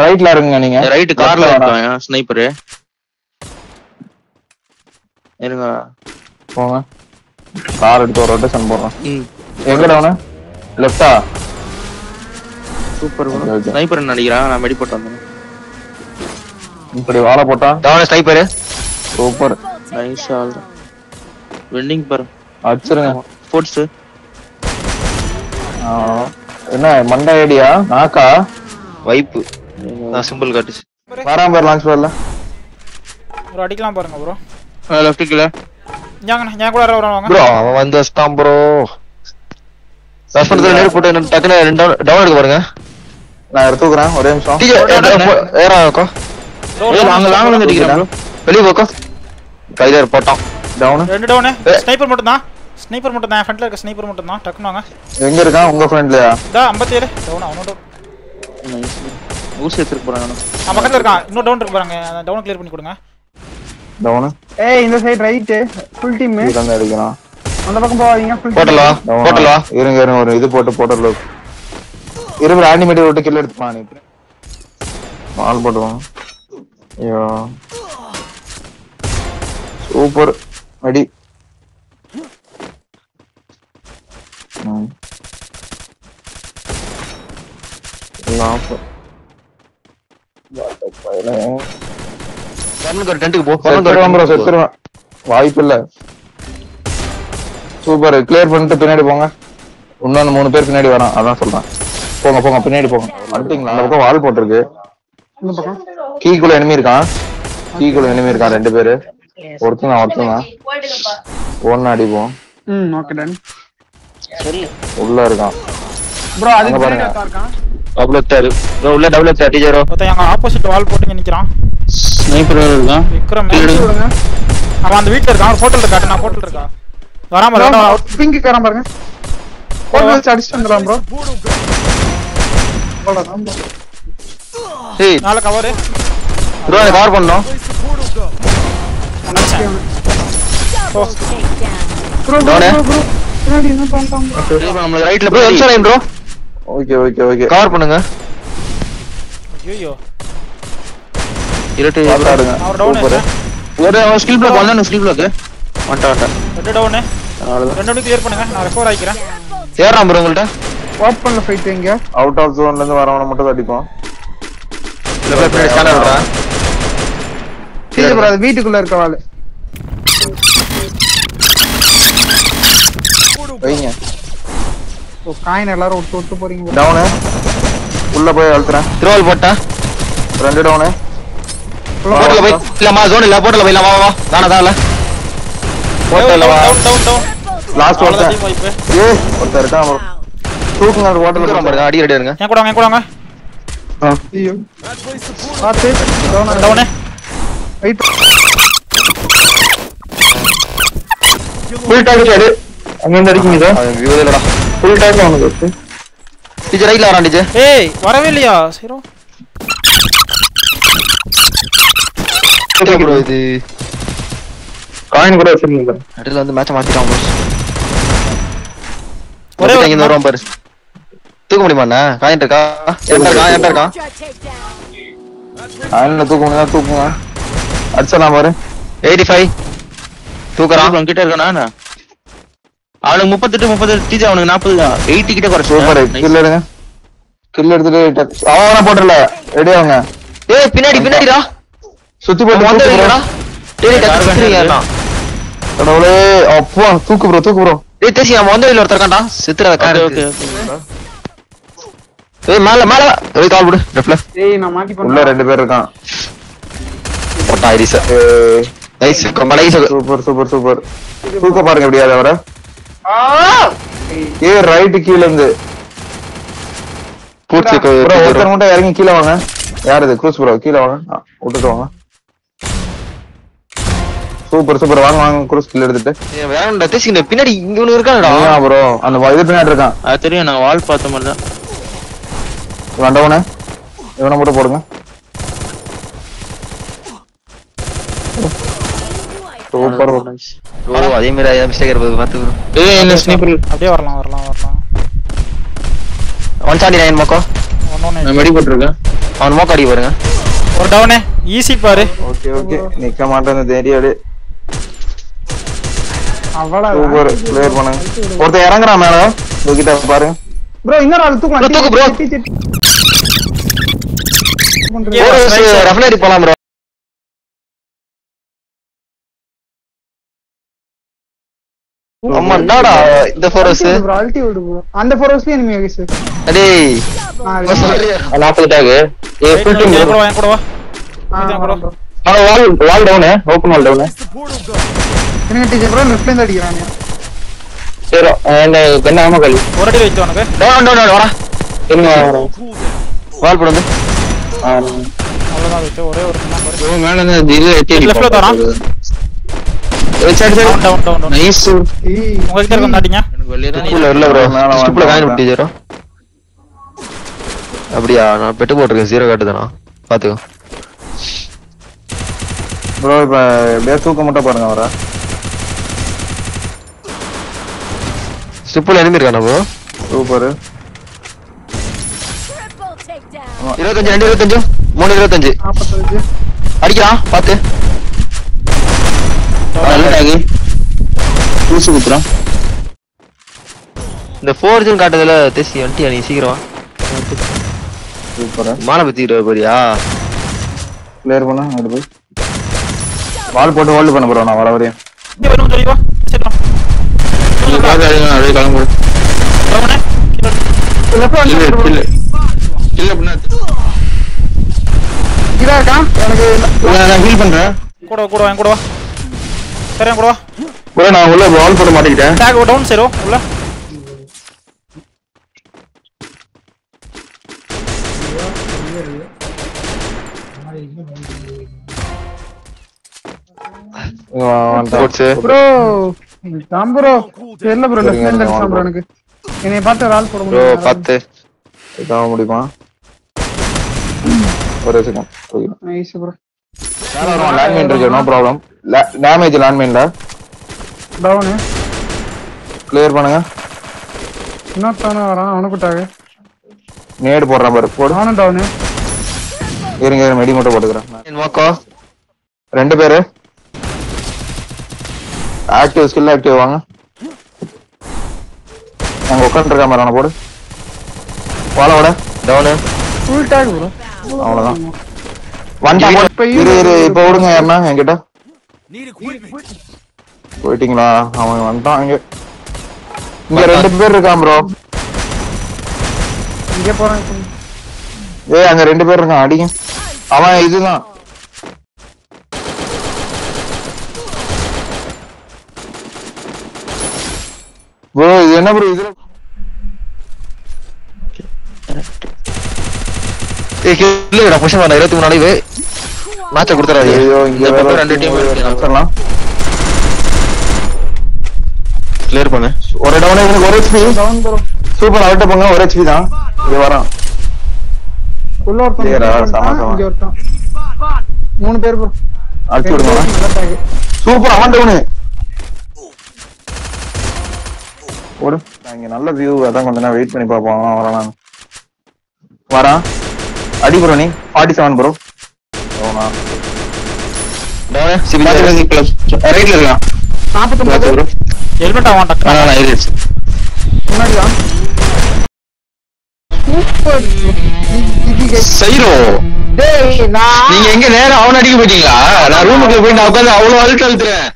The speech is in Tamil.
ரைட்ல இருங்க நீங்க. ரைட் கார்ல இருக்காங்க ஸ்னைப்பர். இருங்க போங்க. கார் எடுத்து ஒரு ரொட்டேஷன் போறோம். எங்க டவுன்? லெஃப்டா? Super bro. ஸ்னைப்பர் நடிக்கிறான். நான் மெடி போட்டு வந்தேன். இப்படி வாளை போட்டா down sniper. Super. Nice all. Vending பாரு. அடிச்சிருங்க. ஸ்போர்ட்ஸ். என்ன மண்டை ஐடியா? நாக்கா வைப்பு. நான் சிம்பிள் காட்டுச்சு. வராம பாரு லான்ச் பேட்ல. ப்ரோ அடிக்கலாம் பாருங்க ப்ரோ. லெஃப்ட் கீழ. ஞாங்க கூட வரவங்க. ப்ரோ அவன் வந்து ஸ்டாம் ப்ரோ. ரஷ் பண்ணதுல நேர் போட்டு டக்குனு டவுன் எடுக்க பாருங்க. நான் எடுத்துக்கறேன் ஒரே நிமிஷம். ஏறாக்கோ. லாங்ல இருந்து அடிக்கறேன் ப்ரோ. வெளிய போக்கோ. கைதர் போட்டான். டவுன். ரெண்டு டவுன். ஸ்னைப்பர் மட்டும் தான். ஸ்னைப்பர் மட்டும் தான். ஃப்ரண்ட்ல இருக்க ஸ்னைப்பர் மட்டும் தான். டக்குனு வாங்க. எங்க இருக்கான் உங்க ஃப்ரெண்ட்லயா? டா 57 டவுன் அவனோட. நைஸ். ஊசி எடுத்துட்டு போறாங்க. நான் பக்கத்துல இருக்கான். இன்னொரு டவுன் இருக்கு பாருங்க. அந்த டவுன் கிளியர் பண்ணி கொடுங்க. டவுன். ஏய் இந்த சைடு ரைட் ஃபுல் டீம் இங்க அடிக்கணும். அந்த பக்கம் போவாதீங்க ஃபுல் போடலா. இருங்க ஒரு இது போட்டு போடல. இருங்க ஆனிமேட் விட்டு கில் எடுத்து பானி. மால் போடுவோம். ஐயோ. சூப்பர். அடி. வாய்ப்பு இல்ல. சூப்பர். கிளியர் பண்ணிட்டு பின்னாடி போங்க. இன்னொன்னு 3 பேர் பின்னாடி வரான். அதான் சொல்றேன். போங்க போங்க பின்னாடி போங்க. வந்துட்டீங்களா? அந்த பக்கம் வால் போட்டிருக்கு. கீக்குள்ள எனிமி இருக்கான். 2 பேரு. ஒருத்தங்க ஒன்னு அடிப்போம். Okay done. உள்ள இருக்கான் ப்ரோ அதுக்கு பாருங்க. இருக்கான். டபுள் ப்ரோ உள்ள டபுள் அடிஜரோ. ஒருத்தன் அங்க ஆப்போசிட் வால் போட்டு நிக்கிறான். ஸ்னைப்பர் இருக்கான். விக்ரம் சொல்லுங்க. அவன் அந்த வீட்ல இருக்கான். போட்டல்ல காட்டு. நான் போட்டல் இருக்கா. வராம பிங்க் காரம் பாருங்க. போட்டு வச்சு அடிச்சிட்டு வந்துறான் ப்ரோ. போலாம் ப்ரோ. ஏய் நாள கவர். ப்ரோ நான் கவர் பண்ணனும். ப்ரோ பின்னாடி என்ன பண்றாங்க? ப்ரோ நம்ம ரைட்ல bro ensure bro. Okay cover பண்ணுங்க. ஐயோ இரட்டை பாருங்க. அவர் டவுன். ஒரு ஸ்கில் பிளாக் வந்தானே ஸ்கில் பிளாக். வந்துட்டா. ரெண்டு டவுன். ரெண்டு கிளியர் பண்ணுங்க. நான் ரெக்கவர் ஆயிக்கிறேன். ஏறாம் ப்ரோ உங்கள்ட்ட. வாட் பண்ணல ஃபைட் எங்க? அவுட் ஆஃப் ஜோன்ல இருந்து வரவன மட்டும் அடிப்போம். லெஃப்ட் பின்னாடி ஸ்கேனர் விடுறா. சீக்கிரம் ப்ரோ அது வீட்டுக்குள்ள இருக்க வாள். வைங்க. ஓ காயின் எல்லாரும் விட்டு போறீங்க. டவுன். உள்ள போய் அழுத்துறேன். த்ரோல் போட்டா. 2 டவுன். போட்டல போய் இல்லமா ஜோன் இல்ல போட்டல போய் வா தானதால. போட்டல வா. டவுன். லாஸ்ட் ஒருத்தன். ஏய் ஒருத்தர் இருக்கான் ப்ரோ. தூக்குங்க அந்த வாட்டர்ல பாருங்க. அடி ரெடி இருங்க. என் கூட வாங்க. ஐயோ. பாத்து டவுன். ரைட். ஃபுல் டாக் அடி. அங்க இருந்து அடிக்குங்க இத. வியூ இல்லடா. ஃபுல் டாக் அவனுக்கு. டிஜே ரைட்ல வரான் டிஜே. ஏய் வரவே இல்லையா? சீரோ. ப்ரோ இது காயின் கூட வச்சிருக்கீங்க. அடில வந்து மேட்ச் மாத்திட்டான் ப்ரோ. ஒரே இங்க இருந்து வரோம் பாரு. தூக்க முடியுமாண்ணா? காயின் இருக்கா? என்டர் இருக்கா? காயின்ல தூக்குங்க. அடிச்சலாம் பாரு. 85 தூக்குறான். கிட்ட இருக்கானா? அவனுக்கு 38 டிஜே அவனுக்கு 40 80 கிட்ட குறைச்சு. சூப்பர். கில் எடுங்க. கில் எடுத்துட்டு அவன போட்றல. ரெடி ஆங்க. ஏய் பின்னாடிடா. சுத்தி போட்டு வந்து வரடா. டேய் டக்குறீங்கடா. கடவுளே அப்பா தூக்கு ப்ரோ. டேய் தேசி அவன் வந்து ஒருத்தர் இருக்கான்டா. செத்துறத கார். ஓகே. ஏய் மேல ஏய் கால் போடு லெஃப்ட்ல. ஏய் நான் மாட்டி பண்ணேன். உள்ள 2 பேர் இருக்கான். போட்டா ஐரிஸ். நைஸ் கம்பளைஸ். சூப்பர். தூக்க பாருங்க எப்படியாத வர. ஏய் ரைட் கீழ இருந்து. பூச்சி ப்ரோ ஒருத்தர் மட்டும் இறங்கி கீழ வாங்க. யார் இது? க்ரூஸ் ப்ரோ கீழ வாங்க. விட்டுட்டு வாங்க. சூப்பர் வாங்க க்ரூஸ் கீழ எடுத்துட்டு. ஏய் வேறடா தேசி பின்னாடி இங்க ஒன்னு இருக்கானடா. ஆ ப்ரோ அந்த இது பின்னாடி இருக்கான். அது தெரியும் நான் வால் பார்த்த மாதிரி தான். வந்தவனே இவனை மட்டும் போடுங்க. சூப்பர் ஓ அதே மாதிரி மிஸ்டேக் இருப்பது பாத்து ப்ரோ. ஏய் என்ன ஸ்னைப்பர் அப்படியே வரலாம். 179 மக்கோ. ஒண்ணு நான் மெடி போட்டுருக்கேன். அவன் மோக்க அடி பாருங்க. ஒரு டவுனே ஈஸி பாரு. ஓகே ஓகே நிக்க மாட்டேன் தெரியாது. அவ்வளவு சூப்பர் கிளியர் பண்ணுங்க. ஒருத்தர் இறங்குறான் மேல கிட்ட பாருங்க. ப்ரோ இன்னொரு ஆள் தூக்கலாம். தூக்கு bro. ரெஃப்னரி போலாம் ப்ரோ. அம்மா என்னடா இந்த ஃபோரஸ் ப்ரோ அல்டி விடு ப்ரோ. அந்த ஃபோரஸ்ல enemy ஆகி சார். டேய் 40 டாக். ஏ ஃபுல் டீம் கூட வா கூட வா. இதான் கூட. வால் டவுன் ஓபன் வால் டவுன். என்ன டீச்சர் ப்ரோ லெஃப்ட்ல இருந்து அடிக்கறானே. சரி என்ன கண்ணாம கழி. ஒரு அடி வைத்து உனக்கு. டவுன் வாடா. என்ன வால் போடு வந்து. அவ்வளவுதான் வைத்து ஒரே ஒரு தான் பாரு. ஓ மேல இருந்து இது ஏத்தி லெஃப்ட்ல தரான். டவுன். நைஸ். ஏய் உங்க கிட்ட இருக்க மாட்டீங்க. எனக்கு வெளிய தான் இல்ல ப்ரோ. ஸ்கிப்ல காயின் விட்டு ஜீரோ. அப்படியே நான் பெட் போட்டுருக்கேன் 0 காட்டுதானா பாத்துக்கோ. ப்ரோ இப்ப அப்படியே தூக்க மட்டும் பாருங்க அவரை. ஸ்கிப்ல எனிமி இருக்கானா ப்ரோ? சூப்பர். 25 2 25 3 25 45 அடிக்கிறான் பாத்து. நல்ல டாக். பூசு குத்துறான். இந்த 4 காட்டுதுல தேசி வண்டி நீ சீக்கிரம் சூப்பர். மாலை பத்திக்கிற போறியா? கிளியர் பண்ணா அங்க போய் வால் போட்டு ஹோல்ட் பண்ண போறோம். நான் வர வரையும் இங்க வரும் சொல்லி வா. சரி வா. நீ பாக்காதீங்க அப்படியே கிளம்பு. டவுனே. லெஃப்ட்ல இல்ல இல்ல பண்ணா இதா இருக்கா எனக்கு நான் ஹீல் பண்றேன். கூட கூட வா கூட வா. சரி கூட வா. ப்ரோ நான் உள்ள வால் போட மாட்டேங்கிட்டேன். டாக் டவுன் சரி உள்ள. போச்சு ப்ரோ தான் ப்ரோ தெரியல ப்ரோ லெஃப்ட்ல இருந்து அடிச்சான் ப்ரோ எனக்கு. என்னைய பார்த்து ஒரு ஆள் போட ப்ரோ முடியும். 10 இதாவ முடியுமா? ஒரு செகண்ட். Nice bro. லேண்ட்மைன் இருக்கு நோ ப்ராப்ளம். டேமேஜ் லேண்ட்மைன்ல டவுன். கிளியர் பண்ணுங்க. இன்னொருத்தவன வரான் அவனுக்கு டாக். நேடு போடுறான் பாரு போடு. அவனும் டவுன். இருங்க மெடி மட்டும் போட்டுக்கிறேன். மோக்கோ 2 பேரு ஆக்டிவ் ஸ்கில் ஆக்டிவ் வாங்க. அங்க உட்காந்துருக்கா மாதிரி அவனை போடு. வாழோட டவுன். Full talk bro. அவ்வளவுதான். இப்ப விடுங்க யாருன்னா என்கிட்ட போயிட்டீங்களா? அவன் வந்துட்டான். இங்க 2 பேர் இருக்கான் ப்ரோ. இங்க போறான். ஏய் அங்க 2 பேர் இருக்கான் அடிங்க. அவன் இதுதான் ப்ரோ. இது என்ன ப்ரோ இதுல இல்லடா புஷ் பண்ண 23 நாளைக்கு மேட்சை கொடுத்துறாரு. ஐயோ இங்க வேற 2 டீம் வச்சிரலாம். கிளியர் பண்ணு. ஒரு டவுன் எனக்கு 1 HP. Down bro. Super out போங்க. 1 HP தான். இது வரான். உள்ள ஒருத்தன் clear ஆ? இங்க சம. ஒருத்தன் 3 பேர் ப்ரோ. அடிச்சு விடுங்க. நல்ல டாக். சூப்பர் அவன் டவுன். ஓடு. இங்க நல்ல வியூ அதான் கொஞ்ச நேரம் வெயிட் பண்ணி பாப்போம். அவன் வரான். வரான். அடி ப்ரோ நீ 47 ப்ரோ. ஓனா டவுன் சிபிஜி ப்ளஸ் ரைட்ல இருக்கான். 49 ப்ரோ ஹெல்மெட் ஆவான் டக். நான் இது முன்னாடி தான். சூப்பர். சைரோ டேய் நான் நீங்க எங்க நேரா அவன் அடிக்க போயிட்டீங்களா? நான் ரூமுக்குள்ள போய் நான் உட்கார்ந்து அவ்வளவு அழுத்து அழுத்துறேன்.